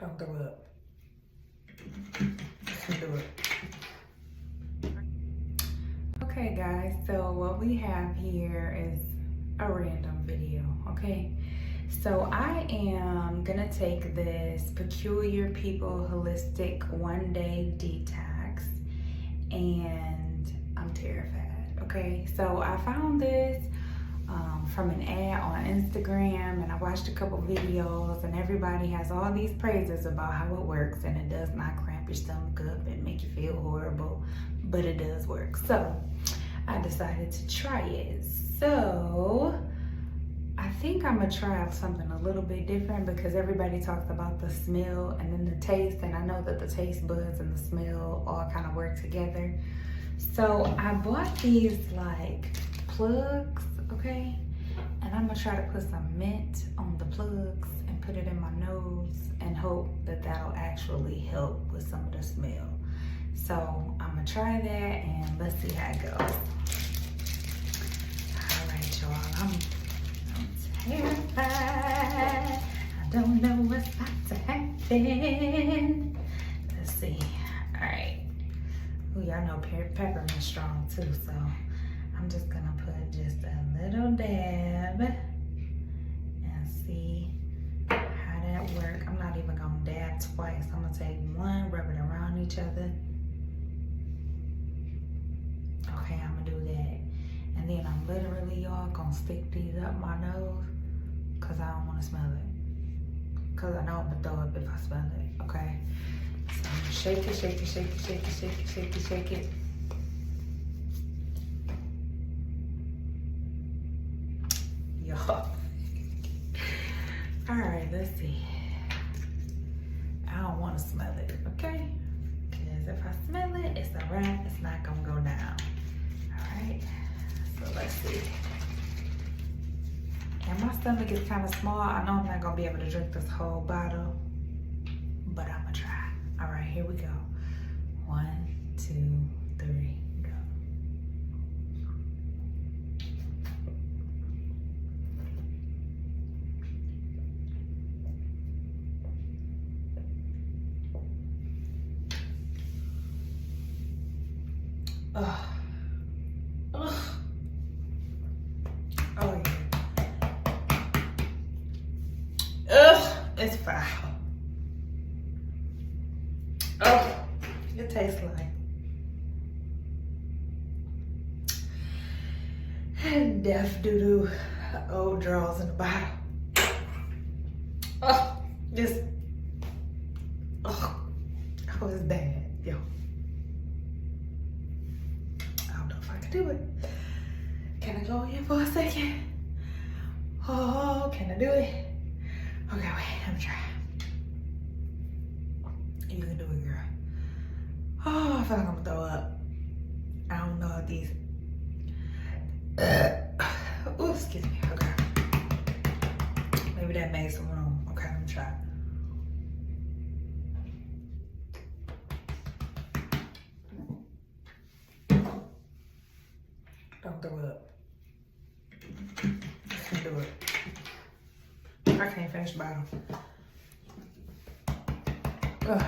Don't throw up. Just do it. Okay guys, so what we have here is a random video, okay? So I am gonna take this Peculiar People Holistic 1-day detox, and I'm terrified, okay? So I found this from an ad on Instagram, and I watched a couple videos, and everybody has all these praises about how it works, and it does not cramp your stomach up and make you feel horrible, but it does work. So I decided to try it. So I think I'm gonna try something a little bit different because everybody talks about the smell and then the taste, and I know that the taste buds and the smell all kind of work together. So I bought these like plugs, okay? And I'm gonna try to put some mint on the plugs and put it in my nose and hope that that'll actually help with some of the smell. So I'm gonna try that and let's see how it goes. All right, y'all, I'm terrified. I don't know what's about to happen. Let's see. All right. Ooh, y'all know peppermint strong too, so I'm just gonna put just a little dab and see how that works. I'm not even gonna dab twice. I'm gonna take one, rub it around each other. Okay, I'm gonna do that. And then I'm literally, y'all, gonna stick these up my nose because I don't wanna smell it. Because I know I'm gonna throw up if I smell it, okay? So I'm gonna shake it, shake it, shake it, shake it, shake it, shake it, shake it. Y'all. All right, let's see. I don't wanna smell it, okay? Because if I smell it, it's a wrap. It's not gonna go down. All right, so let's see. And my stomach is kind of small. I know I'm not gonna be able to drink this whole bottle, but I'm gonna try. All right, here we go. 1, 2, 3, go. Ugh. Ugh. Oh yeah. Ugh, it's foul. Oh, it tastes like death doo-doo, old drawers in the bottle. Oh, just, oh, it's bad, yo. I don't know if I can do it. Can I go in for a second? Oh, can I do it? Okay, wait, I'm trying. You can do it, girl. Oh, I feel like I'm gonna throw up. I don't know if these. Oh, excuse me. Okay. Maybe that made some room. Okay, let me try. Don't throw up. I can't do it. I can't finish the bottle. Ugh.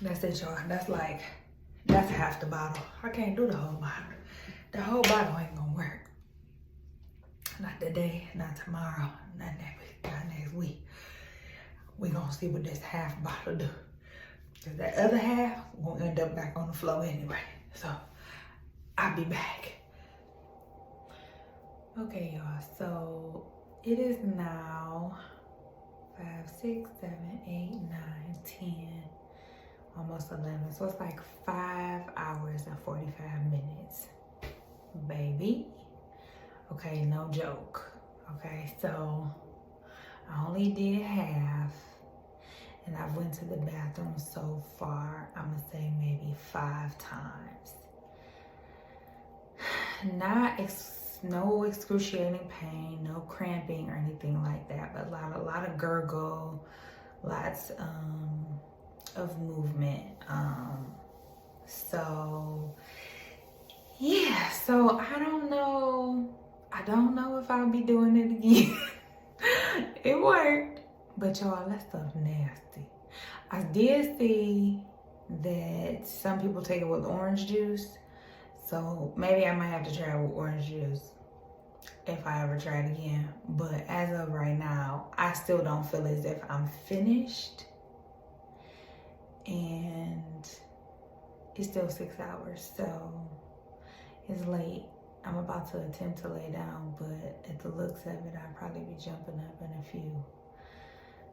That's it, y'all. That's half the bottle. I can't do the whole bottle. The whole bottle ain't gonna work. Not today, not tomorrow, not next week. We gonna see what this half bottle do. Cause that other half won't end up back on the floor anyway. So I'll be back. Okay, y'all, so it is now 5, 6, 7, 8, 9, 10, almost 11. So it's like 5 hours and 45 minutes, baby. Okay, no joke. Okay, so I only did half, and I've went to the bathroom so far, I'm gonna say maybe 5 times. No excruciating pain, no cramping or anything like that, but a lot of gurgle, lots of movement. So yeah, so I don't know if I'll be doing it again. It worked. But y'all, that stuff nasty. I did see that some people take it with orange juice. So maybe I might have to try it with orange juice if I ever try it again. But as of right now, I still don't feel as if I'm finished. And it's still 6 hours, so it's late. I'm about to attempt to lay down, but at the looks of it, I'll probably be jumping up in a few.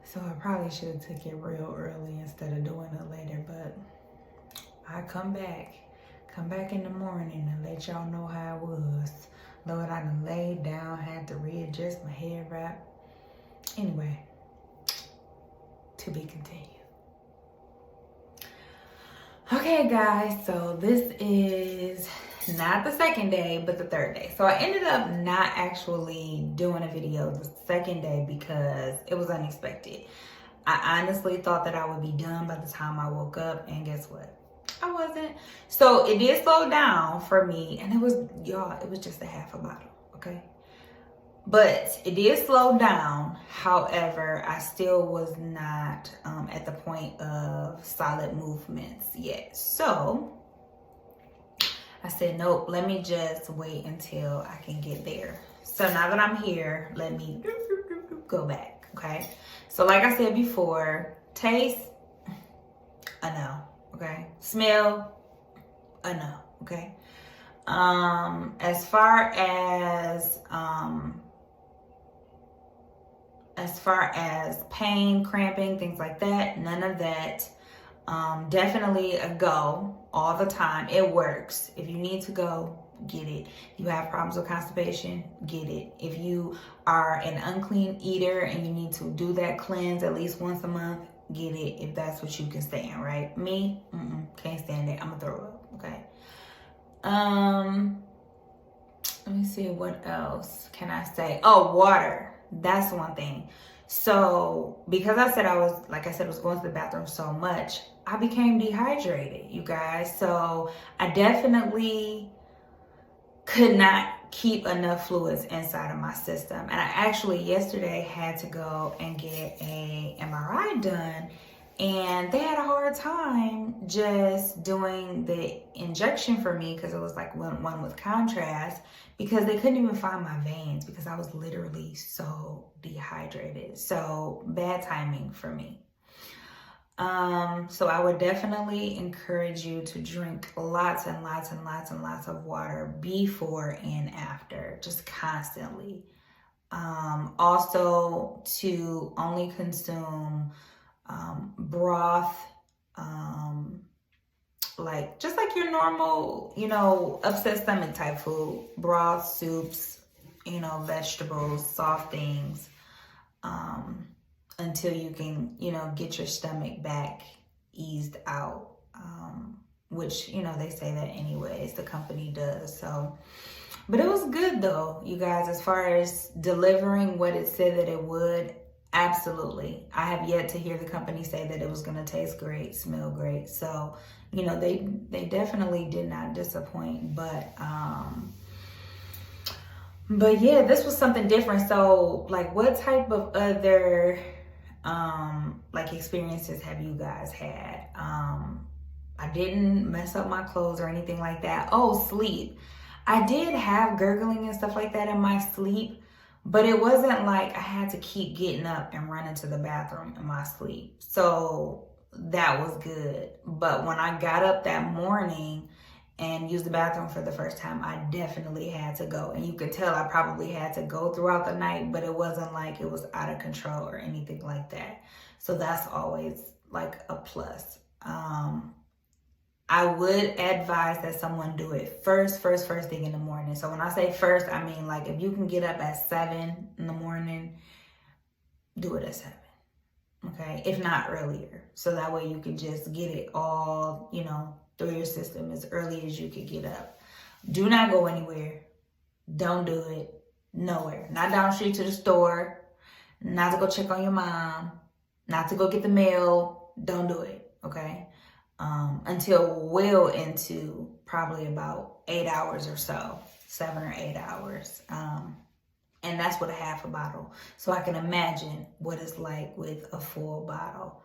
So I probably should have took it real early instead of doing it later, but I come back in the morning and let y'all know how it was. Lord, I done laid down, had to readjust my hair wrap. Anyway, to be continued. Okay guys, so this is not the second day, but the third day. So I ended up not actually doing a video the second day because it was unexpected. I honestly thought that I would be done by the time I woke up, and guess what? I wasn't. So it did slow down for me, and it was, y'all, it was just a half a bottle, okay? But it did slow down. However, I still was not at the point of solid movements yet. So I said, nope, let me just wait until I can get there. So now that I'm here, let me go back, okay? So like I said before, taste, a no, okay? Smell, a no, okay? As far as pain, cramping, things like that, none of that. Definitely a go all the time. It works. If you need to go, get it. If you have problems with constipation, get it. If you are an unclean eater and you need to do that cleanse at least once a month, get it if that's what you can stand, right? Me, can't stand it. I'm gonna throw up, okay? Let me see, what else can I say? Oh, water. That's one thing. So because I said was going to the bathroom so much, I became dehydrated, you guys. So I definitely could not keep enough fluids inside of my system. And I actually yesterday had to go and get a MRI done, and they had a hard time just doing the injection for me because it was like one with contrast, because they couldn't even find my veins because I was literally so dehydrated. So bad timing for me. So I would definitely encourage you to drink lots and lots and lots and lots of water before and after, just constantly. Also to only consume broth, just like your normal, upset stomach type food, broth, soups, vegetables, soft things, until you can, get your stomach back eased out, which, they say that anyways, the company does. So, but it was good though, you guys, as far as delivering what it said that it would. Absolutely. I have yet to hear the company say that it was going to taste great, smell great. So, they definitely did not disappoint, but yeah, this was something different. So what type of other experiences have you guys had? I didn't mess up my clothes or anything like that. Oh, sleep. I did have gurgling and stuff like that in my sleep, but it wasn't like I had to keep getting up and running to the bathroom in my sleep. So that was good. But when I got up that morning and used the bathroom for the first time, I definitely had to go. And you could tell I probably had to go throughout the night, but it wasn't like it was out of control or anything like that. So that's always like a plus. I would advise that someone do it first thing in the morning. So when I say first, I mean if you can get up at 7 in the morning, do it at 7. Okay, if not earlier. So that way you can just get it all, through your system as early as you could get up. Do not go anywhere. Don't do it. Nowhere. Not down the street to the store. Not to go check on your mom. Not to go get the mail. Don't do it. Okay. Until well into probably about 8 hours or so, 7 or 8 hours. And and that's with a half a bottle. So I can imagine what it's like with a full bottle.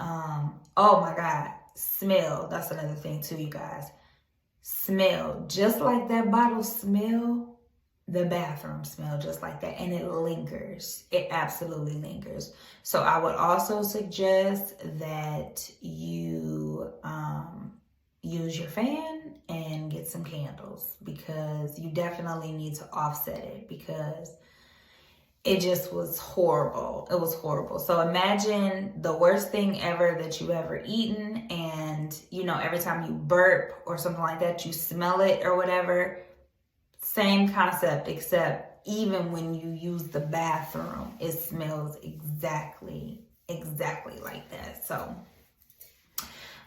Oh my God, smell. That's another thing too, you guys. Smell, just like that bottle smell, the bathroom smell just like that, and it lingers. It absolutely lingers. So I would also suggest that you use your fan and get some candles, because you definitely need to offset it, because it just was horrible. It was horrible. So imagine the worst thing ever that you ever eaten, and you know, every time you burp or something like that, you smell it or whatever. Same concept, except even when you use the bathroom, it smells exactly like that. So,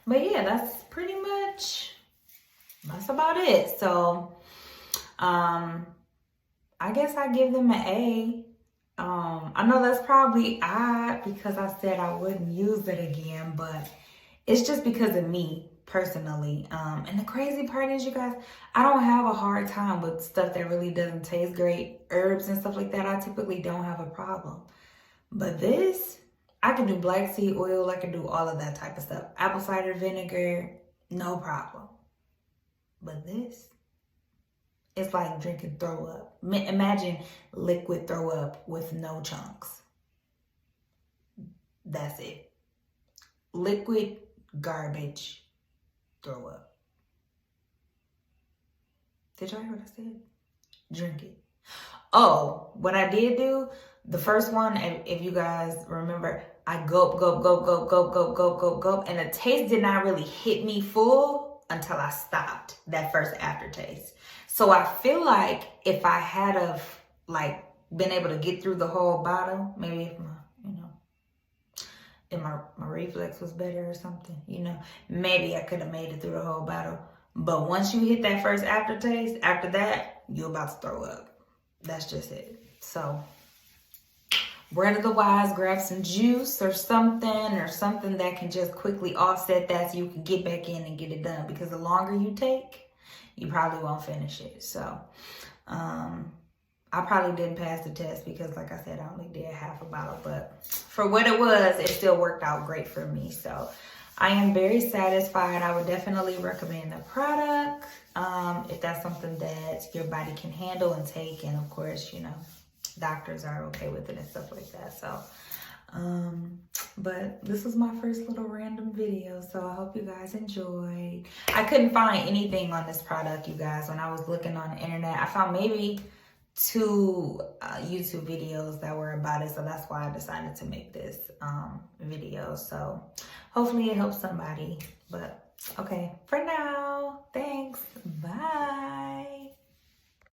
but yeah, that's about it. So, I guess I give them an A. I know that's probably odd because I said I wouldn't use it again, but it's just because of me personally. And the crazy part is, you guys, I don't have a hard time with stuff that really doesn't taste great. Herbs and stuff like that, I typically don't have a problem. But this, I can do black seed oil, I can do all of that type of stuff. Apple cider vinegar, no problem. But this, it's like drinking throw up. Imagine liquid throw up with no chunks. That's it. Liquid garbage throw up. Did y'all hear what I said? Drink it. Oh, what I did do, the first one, if you guys remember, I gulp, and the taste did not really hit me full until I stopped that first aftertaste. So I feel like if I had of like been able to get through the whole bottle, maybe if my reflex was better or something, maybe I could have made it through the whole bottle. But once you hit that first aftertaste, after that, you're about to throw up. That's just it. So, bread of the wise, grab some juice or something that can just quickly offset that so you can get back in and get it done. Because the longer you take, you probably won't finish it. So, I probably didn't pass the test because, like I said, I only did half a bottle. But for what it was, it still worked out great for me. So, I am very satisfied. I would definitely recommend the product if that's something that your body can handle and take. And, of course, doctors are okay with it and stuff like that. So, but this was my first little random video, so I hope you guys enjoyed. I couldn't find anything on this product, you guys, when I was looking on the internet. I found maybe 2 YouTube videos that were about it, so that's why I decided to make this video. So hopefully it helps somebody. But okay, for now,